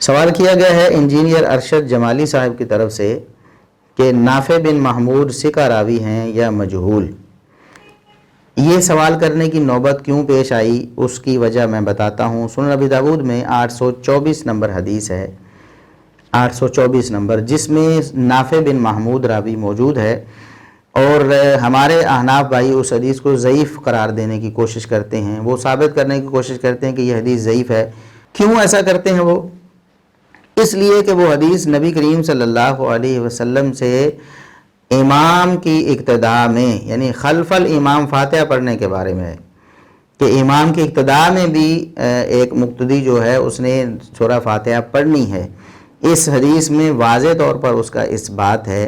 سوال کیا گیا ہے انجینئر ارشد جمالی صاحب کی طرف سے کہ نافع بن محمود ثقہ راوی ہیں یا مجہول۔ یہ سوال کرنے کی نوبت کیوں پیش آئی اس کی وجہ میں بتاتا ہوں۔ سنن ابی داؤد میں 824 نمبر حدیث ہے، 824 نمبر، جس میں نافع بن محمود راوی موجود ہے، اور ہمارے احناف بھائی اس حدیث کو ضعیف قرار دینے کی کوشش کرتے ہیں۔ وہ ثابت کرنے کی کوشش کرتے ہیں کہ یہ حدیث ضعیف ہے۔ کیوں ایسا کرتے ہیں وہ؟ اس لیے کہ وہ حدیث نبی کریم صلی اللہ علیہ وسلم سے امام کی اقتداء میں، یعنی خلف الامام فاتحہ پڑھنے کے بارے میں ہے کہ امام کی اقتداء میں بھی ایک مقتدی جو ہے اس نے سورہ فاتحہ پڑھنی ہے۔ اس حدیث میں واضح طور پر اس کا اثبات ہے،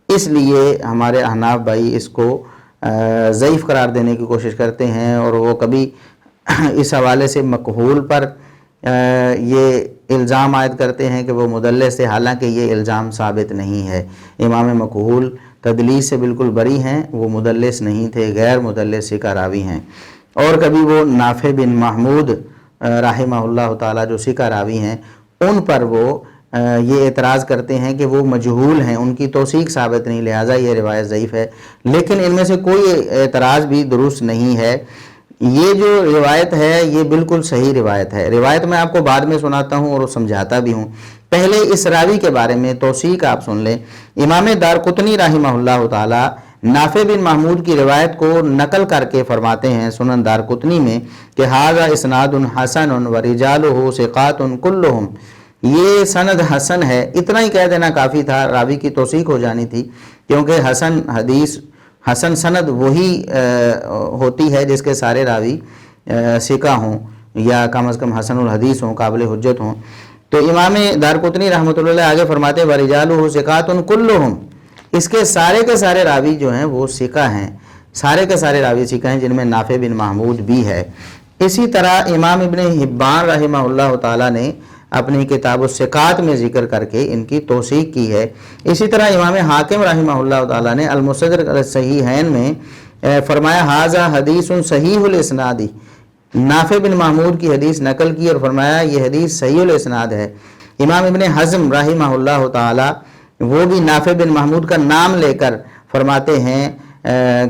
اس لیے ہمارے احناف بھائی اس کو ضعیف قرار دینے کی کوشش کرتے ہیں، اور وہ کبھی اس حوالے سے مقہول پر یہ الزام عائد کرتے ہیں کہ وہ مدلس ہے، حالانکہ یہ الزام ثابت نہیں ہے۔ امام مقہول تدلیس سے بالکل بری ہیں، وہ مدلس نہیں تھے، غیر مدلس ثقہ راوی ہیں۔ اور کبھی وہ نافع بن محمود رحمہ اللہ تعالی جو ثقہ راوی ہیں ان پر وہ یہ اعتراض کرتے ہیں کہ وہ مجہول ہیں، ان کی توثیق ثابت نہیں، لہٰذا یہ روایت ضعیف ہے۔ لیکن ان میں سے کوئی اعتراض بھی درست نہیں ہے۔ یہ جو روایت ہے یہ بالکل صحیح روایت ہے۔ روایت میں آپ کو بعد میں سناتا ہوں اور سمجھاتا بھی ہوں۔ پہلے اس راوی کے بارے میں توثیق آپ سن لیں۔ امام دارقطنی رحمہ اللہ تعالی نافع بن محمود کی روایت کو نقل کر کے فرماتے ہیں سنن دارقطنی میں کہ ھذا اسناد حسن ورجالہ ثقات کلہم، یہ سند حسن ہے۔ اتنا ہی کہہ دینا کافی تھا، راوی کی توثیق ہو جانی تھی، کیونکہ حسن حدیث، حسن سند وہی ہوتی ہے جس کے سارے راوی ثقہ ہوں، یا کم از کم حسن الحدیث ہوں، قابل حجت ہوں۔ تو امام دارقطنی رحمۃ اللہ علیہ آگے فرماتے ہیں ورجالہ ثقات کلہم، اس کے سارے راوی جو ہیں وہ ثقہ ہیں، سارے کے سارے راوی ثقہ ہیں، جن میں نافع بن محمود بھی ہے۔ اسی طرح امام ابن حبان رحمہ اللہ تعالی نے اپنی کتاب الثقات میں ذکر کر کے ان کی توثیق کی ہے۔ اسی طرح امام حاکم رحمہ اللہ تعالی نے المستدرک علی الصحیحین میں فرمایا ھذا حدیث صحیح الاسناد، نافع بن محمود کی حدیث نقل کی اور فرمایا یہ حدیث صحیح الاسناد ہے۔ امام ابن حزم رحمہ اللہ تعالی وہ بھی نافع بن محمود کا نام لے کر فرماتے ہیں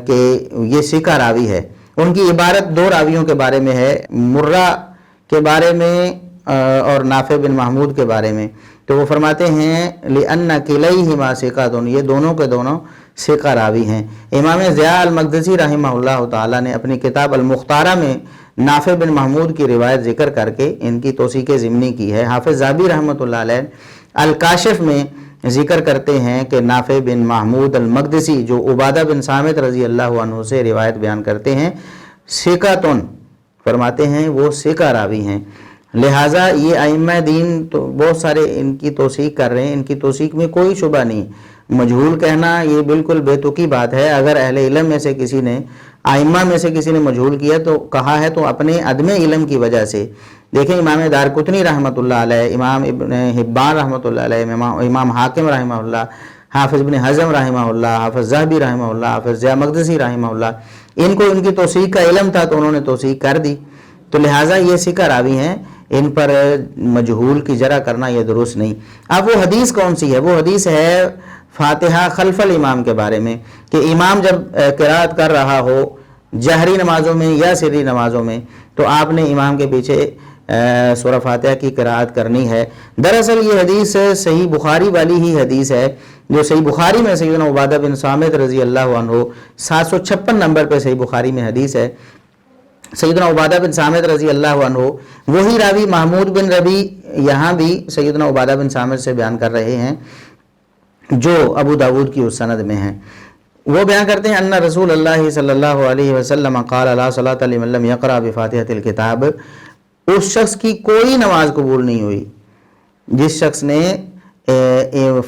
کہ یہ ثقہ راوی ہے۔ ان کی عبارت دو راویوں کے بارے میں ہے، مرہ کے بارے میں اور نافع بن محمود کے بارے میں، تو وہ فرماتے ہیں لِأَنَّ كِلَيْهِمَا ثِقَاتٌ، یہ دونوں کے دونوں ثقہ راوی ہیں۔ امام ضیاء المقدسی رحمہ اللہ تعالی نے اپنی کتاب المختارہ میں نافع بن محمود کی روایت ذکر کر کے ان کی توثیق ضمنی کی ہے۔ حافظ ذہبی رحمۃ اللہ علیہ الکاشف میں ذکر کرتے ہیں کہ نافع بن محمود المقدسی جو عبادہ بن صامت رضی اللہ عنہ سے روایت بیان کرتے ہیں، ثقاتن فرماتے ہیں وہ ثقہ راوی ہیں۔ لہٰذا یہ ائمہ دین تو بہت سارے ان کی توثیق کر رہے ہیں، ان کی توثیق میں کوئی شبہ نہیں۔ مجہول کہنا یہ بالکل بے تکی بات ہے۔ اگر اہل علم میں سے کسی نے، ائمہ میں سے کسی نے مجہول کیا تو کہا ہے تو اپنے عدم علم کی وجہ سے۔ دیکھیں امام دارقطنی رحمۃ اللہ علیہ، امام ابن حبان رحمۃ اللہ علیہ، امام حاکم رحمہ اللہ، حافظ ابن حزم رحمہ اللہ، حافظ ذہبی رحمہ اللہ، حافظ ضیاء مقدسی رحمہ اللہ، ان کو ان کی توثیق کا علم تھا تو انہوں نے توثیق کر دی، تو لہٰذا یہ ثقہ راوی ہیں، ان پر مجہول کی جرح کرنا یہ درست نہیں۔ اب وہ حدیث کون سی ہے؟ وہ حدیث ہے فاتحہ خلف الامام کے بارے میں، کہ امام جب قرات کر رہا ہو جہری نمازوں میں یا سری نمازوں میں تو آپ نے امام کے پیچھے سورہ فاتحہ کی قرات کرنی ہے۔ دراصل یہ حدیث صحیح بخاری والی ہی حدیث ہے، جو صحیح بخاری میں سیدنا عبادہ بن صامت رضی اللہ عنہ 756 نمبر پہ صحیح بخاری میں حدیث ہے۔ سیدنا عبادہ بن صامت رضی اللہ عنہ وہی راوی محمود بن ربی یہاں بھی سیدنا عبادہ بن صامت سے بیان کر رہے ہیں جو ابو داود کی اس سند میں ہیں۔ وہ بیان کرتے ہیں ان رسول اللہ صلی اللہ علیہ وسلم قال لا صلاۃ لمن لم یقرأ بفاتحۃ الکتاب، اس شخص کی کوئی نماز قبول نہیں ہوئی جس شخص نے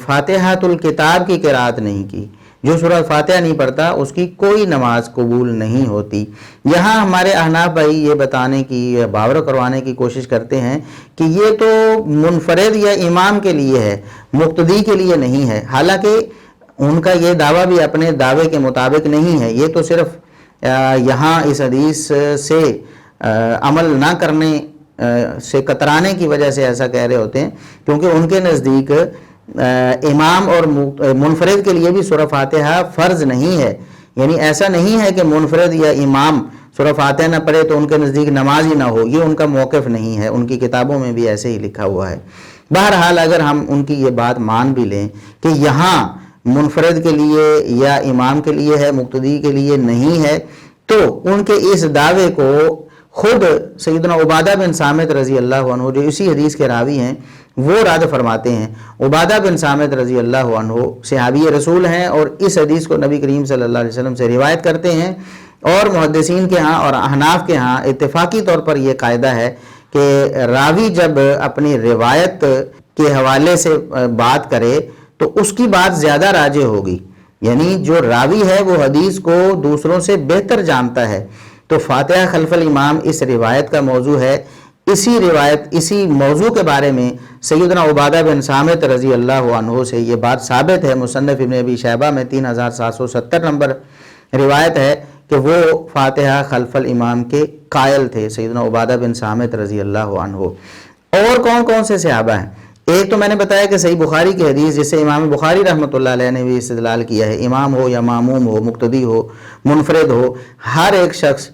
فاتحۃ الکتاب کی قرات نہیں کی، جو سورہ فاتحہ نہیں پڑھتا اس کی کوئی نماز قبول نہیں ہوتی۔ یہاں ہمارے احناف بھائی یہ بتانے کی، باور کروانے کی کوشش کرتے ہیں کہ یہ تو منفرد یا امام کے لیے ہے، مقتدی کے لیے نہیں ہے، حالانکہ ان کا یہ دعویٰ بھی اپنے دعوے کے مطابق نہیں ہے، یہ تو صرف یہاں اس حدیث سے عمل نہ کرنے سے کترانے کی وجہ سے ایسا کہہ رہے ہوتے ہیں، کیونکہ ان کے نزدیک امام اور منفرد کے لیے بھی سورہ فاتحہ فرض نہیں ہے، یعنی ایسا نہیں ہے کہ منفرد یا امام سورہ فاتحہ نہ پڑھے تو ان کے نزدیک نماز ہی نہ ہو، یہ ان کا موقف نہیں ہے، ان کی کتابوں میں بھی ایسے ہی لکھا ہوا ہے۔ بہرحال اگر ہم ان کی یہ بات مان بھی لیں کہ یہاں منفرد کے لیے یا امام کے لیے ہے، مقتدی کے لیے نہیں ہے، تو ان کے اس دعوے کو خود سیدنا عبادہ بن صامت رضی اللہ عنہ جو اسی حدیث کے راوی ہیں وہ رد فرماتے ہیں۔ عبادہ بن صامت رضی اللہ عنہ صحابی رسول ہیں اور اس حدیث کو نبی کریم صلی اللہ علیہ وسلم سے روایت کرتے ہیں، اور محدثین کے ہاں اور احناف کے ہاں اتفاقی طور پر یہ قاعدہ ہے کہ راوی جب اپنی روایت کے حوالے سے بات کرے تو اس کی بات زیادہ راجح ہوگی، یعنی جو راوی ہے وہ حدیث کو دوسروں سے بہتر جانتا ہے۔ تو فاتحہ خلف الامام اس روایت کا موضوع ہے۔ اسی موضوع کے بارے میں سیدنا عبادہ بن صامت رضی اللہ عنہ سے یہ بات ثابت ہے، مصنف ابن ابی شیبہ میں 3770 نمبر روایت ہے کہ وہ فاتحہ خلف الامام کے قائل تھے، سیدنا عبادہ بن صامت رضی اللہ عنہ۔ اور کون کون سے صحابہ ہیں؟ ایک تو میں نے بتایا کہ صحیح بخاری کی حدیث جس سے امام بخاری رحمۃ اللہ علیہ نے بھی استدلال کیا ہے، امام ہو یا معموم ہو، مقتدی ہو، منفرد ہو، ہر ایک شخص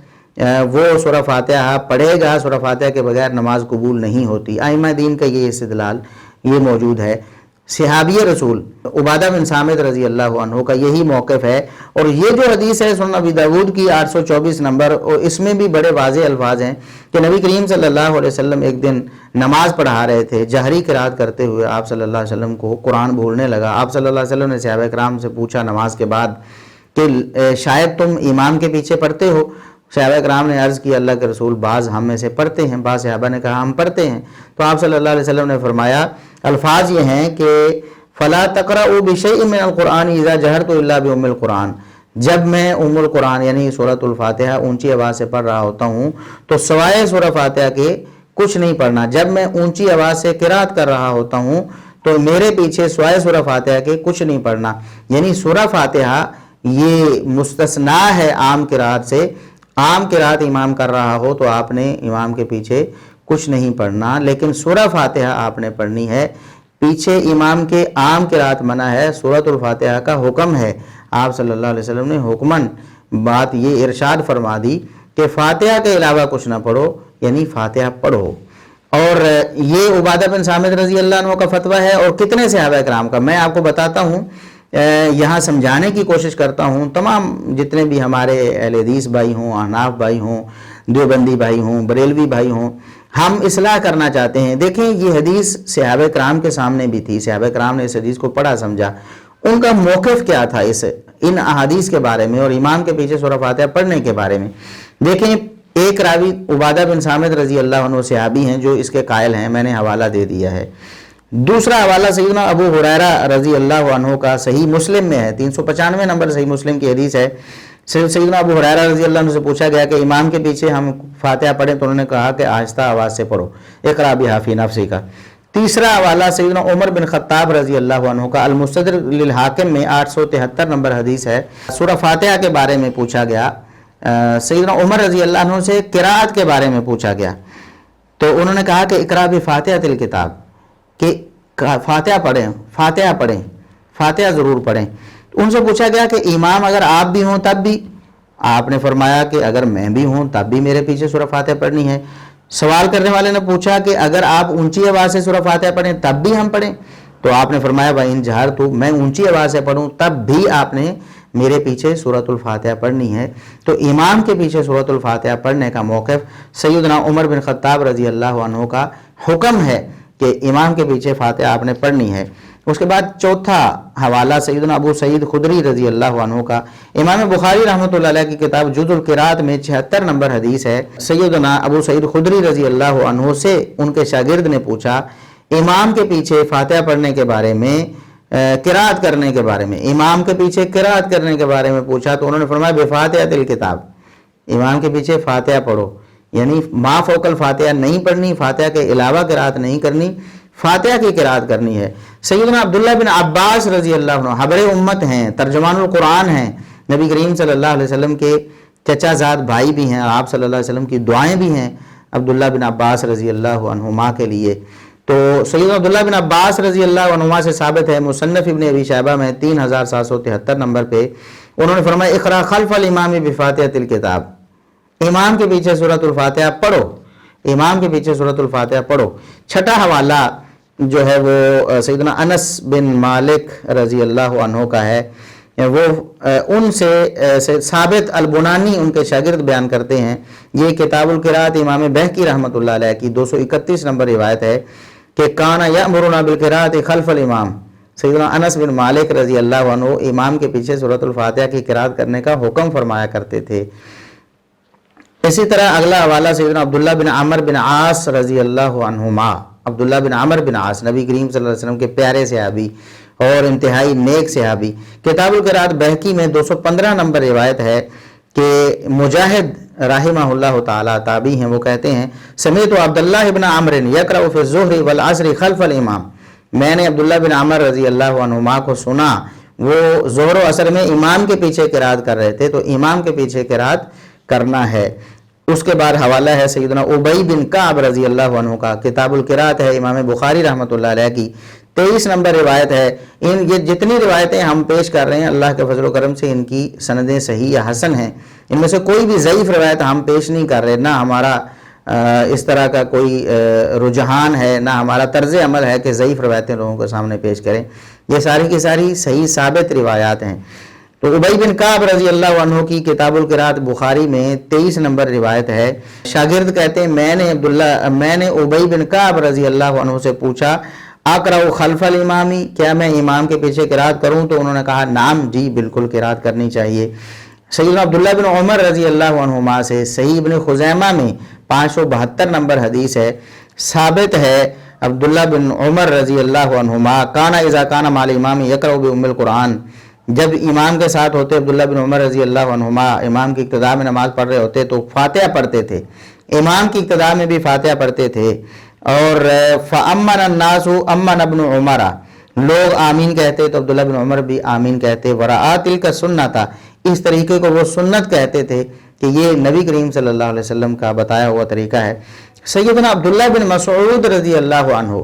وہ سورہ فاتحہ پڑھے گا، سورہ فاتحہ کے بغیر نماز قبول نہیں ہوتی۔ ائمہ دین کا یہ استدلال یہ موجود ہے۔ صحابی رسول عبادہ بن صامت رضی اللہ عنہ کا یہی موقف ہے، اور یہ جو حدیث ہے سنن ابی داود کی 824 نمبر، اور اس میں بھی بڑے واضح الفاظ ہیں کہ نبی کریم صلی اللہ علیہ وسلم ایک دن نماز پڑھا رہے تھے، جہری قرات کرتے ہوئے آپ صلی اللہ علیہ وسلم کو قرآن بھولنے لگا۔ آپ صلی اللہ علیہ وسلم نے صحابہ کرام سے پوچھا نماز کے بعد کہ شاید تم امام کے پیچھے پڑھتے ہو؟ صحابہ کرام نے عرض کی اللہ کے رسول بعض ہم میں سے پڑھتے ہیں، بعض صحابہ نے کہا ہم پڑھتے ہیں۔ تو آپ صلی اللہ علیہ وسلم نے فرمایا، الفاظ یہ ہیں کہ فَلَا تَقْرَؤُوا بِشَيْءٍ مِّنَ الْقُرْآنِ إِذَا جَهَرْتُ إِلَّا بِأُمِّ الْقُرْآنِ، جب میں ام القرآن یعنی سورۃ الفاتحہ اونچی آواز سے پڑھ رہا ہوتا ہوں تو سوائے سورہ فاتحہ کے کچھ نہیں پڑھنا۔ جب میں اونچی آواز سے قرات کر رہا ہوتا ہوں تو میرے پیچھے سوائے سورہ فاتحہ کے کچھ نہیں پڑھنا، یعنی سورہ فاتحہ یہ مستثنا ہے عام قرات سے۔ عام قرات امام کر رہا ہو تو آپ نے امام کے پیچھے کچھ نہیں پڑھنا، لیکن سورہ فاتحہ آپ نے پڑھنی ہے۔ پیچھے امام کے عام قرات منع ہے، سورۃ الفاتحہ کا حکم ہے۔ آپ صلی اللہ علیہ وسلم نے حکماً بات یہ ارشاد فرما دی کہ فاتحہ کے علاوہ کچھ نہ پڑھو، یعنی فاتحہ پڑھو۔ اور یہ عبادہ بن صامت رضی اللہ عنہ کا فتویٰ ہے، اور کتنے صحابہ کرام کا میں آپ کو بتاتا ہوں، یہاں سمجھانے کی کوشش کرتا ہوں۔ تمام جتنے بھی ہمارے اہل حدیث بھائی ہوں، احناف بھائی ہوں، دیوبندی بھائی ہوں، بریلوی بھائی ہوں، ہم اصلاح کرنا چاہتے ہیں۔ دیکھیں یہ حدیث صحابہ کرام کے سامنے بھی تھی، صحابہ کرام نے اس حدیث کو پڑھا سمجھا، ان کا موقف کیا تھا ان احادیث کے بارے میں اور امام کے پیچھے سورہ فاتحہ پڑھنے کے بارے میں۔ دیکھیں ایک راوی عبادہ بن صامت رضی اللہ عنہ صحابی ہیں جو اس کے قائل ہیں، میں نے حوالہ دے دیا ہے۔ دوسرا حوالہ سیدنا ابو ہریرہ رضی اللہ عنہ کا صحیح مسلم میں ہے، 395 نمبر صحیح مسلم کی حدیث ہے۔ سیدنا ابو ہریرہ رضی اللہ عنہ سے پوچھا گیا کہ امام کے پیچھے ہم فاتحہ پڑھیں، تو انہوں نے کہا کہ آہستہ آواز سے پڑھو، اقرا بہا فی نفسک کا۔ تیسرا حوالہ سیدنا عمر بن خطاب رضی اللہ عنہ کا المستدرک للحاکم میں 873 نمبر حدیث ہے۔ سورہ فاتحہ کے بارے میں پوچھا گیا، سیدنا عمر رضی اللہ عنہ سے قرات کے بارے میں پوچھا گیا، تو انہوں نے کہا کہ اقرا بفاتحۃ الکتاب، کہ فاتحہ پڑھیں، فاتحہ ضرور پڑھیں۔ ان سے پوچھا گیا کہ امام اگر آپ بھی ہوں تب بھی؟ آپ نے فرمایا کہ اگر میں بھی ہوں تب بھی میرے پیچھے سورہ فاتحہ پڑھنی ہے۔ سوال کرنے والے نے پوچھا کہ اگر آپ اونچی آواز سے سورہ فاتحہ پڑھیں تب بھی ہم پڑھیں؟ تو آپ نے فرمایا وَإِن جَهَرْتُ، میں اونچی آواز سے پڑھوں تب بھی آپ نے میرے پیچھے سورۃ الفاتحہ پڑھنی ہے۔ تو امام کے پیچھے سورۃ الفاتحہ پڑھنے کا موقف سیدنا عمر بن خطاب رضی اللہ عنہ کا حکم ہے کہ امام کے پیچھے فاتحہ آپ نے پڑھنی ہے۔ اس کے بعد چوتھا حوالہ سیدنا ابو سعید خدری رضی اللہ عنہ کا، امام بخاری رحمۃ اللہ علیہ کی کتاب جز القرات میں 76 نمبر حدیث ہے۔ سیدنا ابو سعید خدری رضی اللہ عنہ سے ان کے شاگرد نے پوچھا امام کے پیچھے فاتحہ پڑھنے کے بارے میں، قرات کرنے کے بارے میں، امام کے پیچھے قرات کرنے کے بارے میں پوچھا، تو انہوں نے فرمایا بفاتحۃ الکتاب، امام کے پیچھے فاتحہ پڑھو، یعنی ما فوق الفاتحہ نہیں پڑھنی، فاتحہ کے علاوہ قرات نہیں کرنی، فاتحہ کی قرات کرنی ہے۔ سیدنا عبداللہ بن عباس رضی اللہ عنہ حبر امت ہیں، ترجمان القرآن ہیں، نبی کریم صلی اللہ علیہ وسلم کے چچا زاد بھائی بھی ہیں، آپ صلی اللہ علیہ وسلم کی دعائیں بھی ہیں عبداللہ بن عباس رضی اللہ عنہما کے لیے۔ تو سیدنا عبداللہ بن عباس رضی اللہ عنہما سے ثابت ہے، مصنف ابن ابی شیبہ میں 3773 نمبر پہ انہوں نے فرمایا اقرا خلف الامام بفاتحۃ الکتاب، امام کے پیچھے سورۃ الفاتحہ پڑھو، امام کے پیچھے سورۃ الفاتحہ پڑھو۔ چھٹا حوالہ جو ہے وہ سیدنا انس بن مالک رضی اللہ عنہ کا ہے، وہ ان سے ثابت البنانی ان کے شاگرد بیان کرتے ہیں، یہ کتاب القراءت امام بہقی رحمۃ اللہ علیہ کی 231 نمبر روایت ہے کہ کانا یأمرنا بالقراءۃ خلف الامام، سیدنا انس بن مالک رضی اللہ عنہ امام کے پیچھے سورۃ الفاتحہ کی قراءت کرنے کا حکم فرمایا کرتے تھے۔ اسی طرح اگلا حوالہ سیدنا عبداللہ بن عمر بن عاص رضی اللہ عنہما، عبداللہ بن عمر بن عاص نبی کریم صلی اللہ علیہ وسلم کے پیارے صحابی اور انتہائی نیک صحابی، کتاب القراءت بہقی میں 215 نمبر روایت ہے کہ مجاہد رحمہ اللہ تعالی تابعی ہیں، وہ کہتے ہیں سمعت عبداللہ بن عمر یقرأ فی الظہر والعصر خلف الامام، میں نے عبداللہ بن عمر رضی اللہ عنہما کو سنا وہ ظہر و عصر میں امام کے پیچھے قراءت کر رہے تھے، تو امام کے پیچھے قراءت کرنا ہے۔ اس کے بعد حوالہ ہے سیدنا ابی بن کعب رضی اللہ عنہ کا، کتاب القراءت ہے امام بخاری رحمۃ اللہ علیہ کی 23 نمبر روایت ہے۔ یہ جتنی روایتیں ہم پیش کر رہے ہیں اللہ کے فضل و کرم سے ان کی سندیں صحیح یا حسن ہیں، ان میں سے کوئی بھی ضعیف روایت ہم پیش نہیں کر رہے، نہ ہمارا اس طرح کا کوئی رجحان ہے، نہ ہمارا طرز عمل ہے کہ ضعیف روایتیں لوگوں کے سامنے پیش کریں، یہ ساری کی ساری صحیح ثابت روایات ہیں۔ تو ابی بن کعب رضی اللہ عنہ کی کتاب القراءت بخاری میں 23 نمبر روایت ہے، شاگرد کہتے ہیں میں نے ابی بن کعب رضی اللہ عنہ سے پوچھا اقرأ خلف الامامی، کیا میں امام کے پیچھے قراءت کروں؟ تو انہوں نے کہا نعم، جی بالکل قراءت کرنی چاہیے۔ سیدنا عبداللہ بن عمر رضی اللہ عنہما سے صحیح ابن خزیمہ میں 572 نمبر حدیث ہے، ثابت ہے عبداللہ بن عمر رضی اللہ عنہما کانا اذا کانا مع الامام یقرأ بام القرآن، جب امام کے ساتھ ہوتے عبداللہ بن عمر رضی اللہ عنہما امام کی ابتدا میں نماز پڑھ رہے ہوتے تو فاتحہ پڑھتے تھے، امام کی ابتدا میں بھی فاتحہ پڑھتے تھے، اور فَأَمَّنَ النَّاسُ أَمَّنَ ابْنُ عُمَرَ، لوگ آمین کہتے تو عبداللہ بن عمر بھی آمین کہتے، وَرَآ تِلْكَ سُنَّةَ، اس طریقے کو وہ سنت کہتے تھے کہ یہ نبی کریم صلی اللہ علیہ وسلم کا بتایا ہوا طریقہ ہے۔ سیدنا عبداللہ بن مسعود رضی اللہ عنہ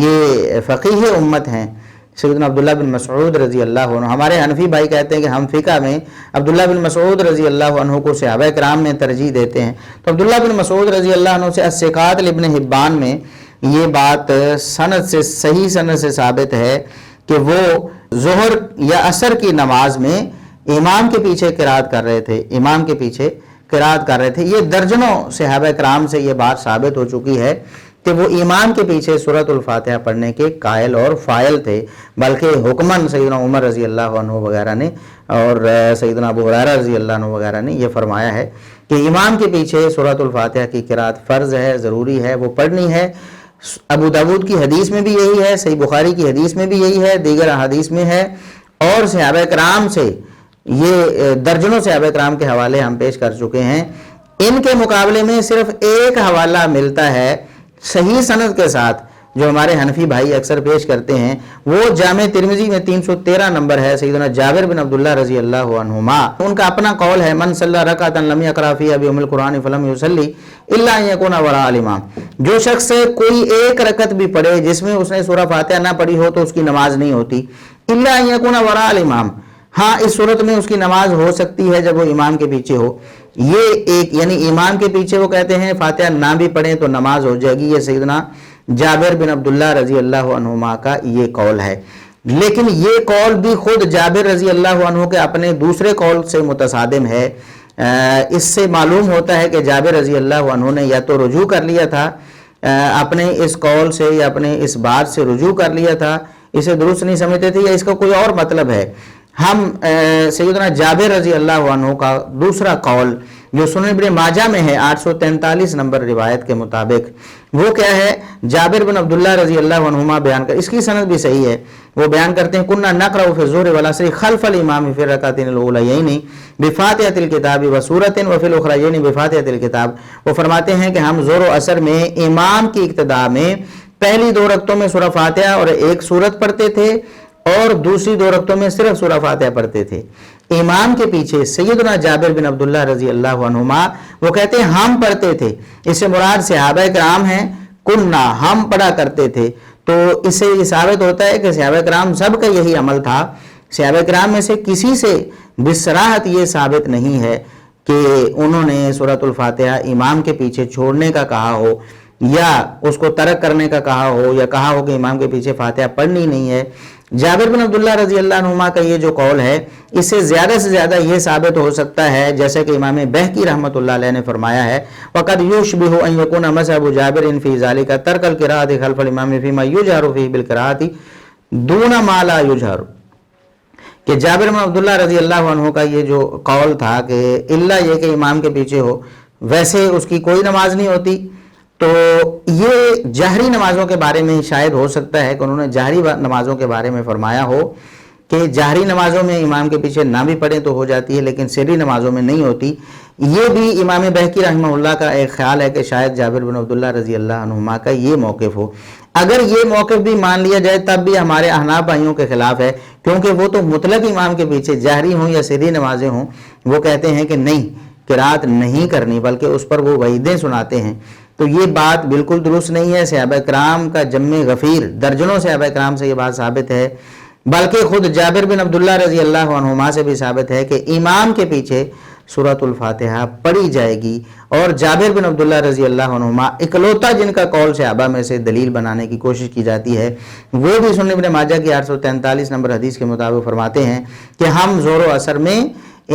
یہ فقیہ امت ہیں، سیدنا عبداللہ بن مسعود رضی اللہ عنہ، ہمارے حنفی بھائی کہتے ہیں کہ ہم فقہ میں عبداللہ بن مسعود رضی اللہ عنہ کو صحابہ کرام میں ترجیح دیتے ہیں، تو عبداللہ بن مسعود رضی اللہ عنہ سے الثقات لابن حبان میں یہ بات سند سے صحیح سند سے ثابت ہے کہ وہ ظہر یا عصر کی نماز میں امام کے پیچھے قراءت کر رہے تھے، امام کے پیچھے قراءت کر رہے تھے۔ یہ درجنوں صحابہ کرام سے یہ بات ثابت ہو چکی ہے کہ وہ امام کے پیچھے سورۃ الفاتحہ پڑھنے کے قائل اور فاعل تھے، بلکہ حکماً سیدنا عمر رضی اللہ عنہ وغیرہ نے اور سیدنا ابو ہریرہ رضی اللہ عنہ وغیرہ نے یہ فرمایا ہے کہ امام کے پیچھے سورۃ الفاتحہ کی قراءت فرض ہے، ضروری ہے، وہ پڑھنی ہے۔ ابو داؤد کی حدیث میں بھی یہی ہے، صحیح بخاری کی حدیث میں بھی یہی ہے، دیگر احادیث میں ہے، اور صحابہ کرام سے یہ درجنوں صحابہ کرام کے حوالے ہم پیش کر چکے ہیں۔ ان کے مقابلے میں صرف ایک حوالہ ملتا ہے صحیح سند کے ساتھ جو ہمارے حنفی بھائی اکثر پیش کرتے ہیں، وہ جامع ترمذی میں 313 نمبر ہے، سیدنا جابر بن عبداللہ رضی اللہ عنہما، ان کا اپنا قول ہے من صلی رکعۃ لم یقرأ فیہا بام القرآن فلم یصلی الا ان یکون وراء الامام، جو شخص کوئی ایک رکعت بھی پڑھے جس میں اس نے سورہ فاتحہ نہ پڑھی ہو تو اس کی نماز نہیں ہوتی، الا ان یکون وراء الامام، ہاں اس صورت میں اس کی نماز ہو سکتی ہے جب وہ امام کے پیچھے ہو۔ یہ ایک یعنی امام کے پیچھے وہ کہتے ہیں فاتحہ نہ بھی پڑھیں تو نماز ہو جائے گی، یہ سیدنا جابر بن عبداللہ رضی اللہ عنہما کا یہ قول ہے، لیکن یہ قول بھی خود جابر رضی اللہ عنہ کے اپنے دوسرے قول سے متصادم ہے۔ اس سے معلوم ہوتا ہے کہ جابر رضی اللہ عنہ نے یا تو رجوع کر لیا تھا اپنے اس قول سے، یا اپنے اس بات سے رجوع کر لیا تھا، اسے درست نہیں سمجھتے تھے، یا اس کا کوئی اور مطلب ہے۔ ہم سیدنا جابر رضی اللہ عنہ کا دوسرا قول جو سنن ابن ماجہ میں ہے 843 نمبر روایت کے مطابق، وہ کیا ہے؟ جابر بن عبداللہ رضی اللہ عنہما بیان کر، اس کی سند بھی صحیح ہے، وہ بیان کرتے ہیں کننا نقرأ فی الظہر والعصر خلف الامام فی الرکعتین الاولیین بفاتحۃ الکتاب وسورۃ وفی الاخریین بفاتحۃ الکتاب، وہ فرماتے ہیں کہ ہم ظہر و عصر میں امام کی ابتدا میں پہلی 2 رکعتوں میں سورہ فاتحہ اور ایک سورت پڑھتے تھے، اور دوسری 2 رکعتوں میں صرف سورہ فاتحہ پڑھتے تھے، امام کے پیچھے سیدنا جابر بن عبداللہ رضی اللہ عنہما وہ کہتے ہیں ہم پڑھتے تھے، اس سے مراد صحابہ کرام ہیں، کننا ہم پڑھا کرتے تھے۔ تو اس سے یہ ثابت ہوتا ہے کہ صحابہ کرام سب کا یہی عمل تھا۔ صحابہ کرام میں سے کسی سے بصراحت یہ ثابت نہیں ہے کہ انہوں نے سورۃ الفاتحہ امام کے پیچھے چھوڑنے کا کہا ہو، یا اس کو ترک کرنے کا کہا ہو، یا کہا ہو کہ امام کے پیچھے فاتحہ پڑھنی نہیں ہے۔ جابر بن عبداللہ رضی اللہ عنہما کا یہ جو قول ہے، اس سے زیادہ یہ ثابت ہو سکتا ہے جیسے کہ امام بہقی رحمۃ اللہ علیہ نے فرمایا ہے، وَقَدْ يُشْبِهُ أَن يَكُونَ مَذْهَبُ جَابِرٍ فِي ذَلِكَ تَرْكَ الْقِرَاءَةِ خَلْفَ الْإِمَامِ فِيمَا يُجْهَرُ فِيهِ بِالْقِرَاءَةِ دُونَ مَا لَا يُجْهَرُ، کہ جابر بن عبداللہ رضی اللہ عنہ کا یہ جو قول تھا کہ الا یہ کہ امام کے پیچھے ہو، ویسے اس کی کوئی نماز نہیں ہوتی، تو یہ جہری نمازوں کے بارے میں شاید ہو سکتا ہے کہ انہوں نے جہری نمازوں کے بارے میں فرمایا ہو کہ جہری نمازوں میں امام کے پیچھے نہ بھی پڑھیں تو ہو جاتی ہے، لیکن سری نمازوں میں نہیں ہوتی۔ یہ بھی امام بہقی رحمہ اللہ کا ایک خیال ہے کہ شاید جابر بن عبداللہ رضی اللہ عنہما کا یہ موقف ہو۔ اگر یہ موقف بھی مان لیا جائے تب بھی ہمارے احناف بھائیوں کے خلاف ہے، کیونکہ وہ تو مطلق امام کے پیچھے جہری ہوں یا سری نمازیں ہوں، وہ کہتے ہیں کہ نہیں، قرات نہیں کرنی، بلکہ اس پر وہ وعیدیں سناتے ہیں۔ تو یہ بات بالکل درست نہیں ہے۔ صحابہ کرام کا جم غفیر، درجنوں صحابہ کرام سے یہ بات ثابت ہے، بلکہ خود جابر بن عبداللہ رضی اللہ عنہما سے بھی ثابت ہے کہ امام کے پیچھے سورۃ الفاتحہ پڑھی جائے گی۔ اور جابر بن عبداللہ رضی اللہ عنہما اکلوتا جن کا قول صحابہ میں سے دلیل بنانے کی کوشش کی جاتی ہے، وہ بھی سنن ابن ماجہ کی 843 نمبر حدیث کے مطابق فرماتے ہیں کہ ہم ظہر و عصر میں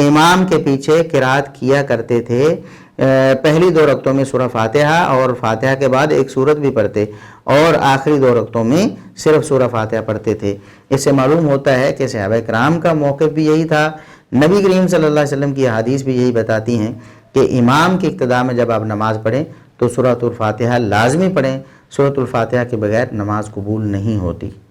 امام کے پیچھے قرات کیا کرتے تھے، پہلی 2 رکعتوں میں سورہ فاتحہ اور فاتحہ کے بعد ایک سورت بھی پڑھتے، اور آخری 2 رکعتوں میں صرف سورہ فاتحہ پڑھتے تھے۔ اس سے معلوم ہوتا ہے کہ صحابہ کرام کا موقف بھی یہی تھا۔ نبی کریم صلی اللہ علیہ وسلم کی حدیث بھی یہی بتاتی ہیں کہ امام کی اقتداء میں جب آپ نماز پڑھیں تو سورۃ الفاتحہ لازمی پڑھیں، سورۃ الفاتحہ کے بغیر نماز قبول نہیں ہوتی۔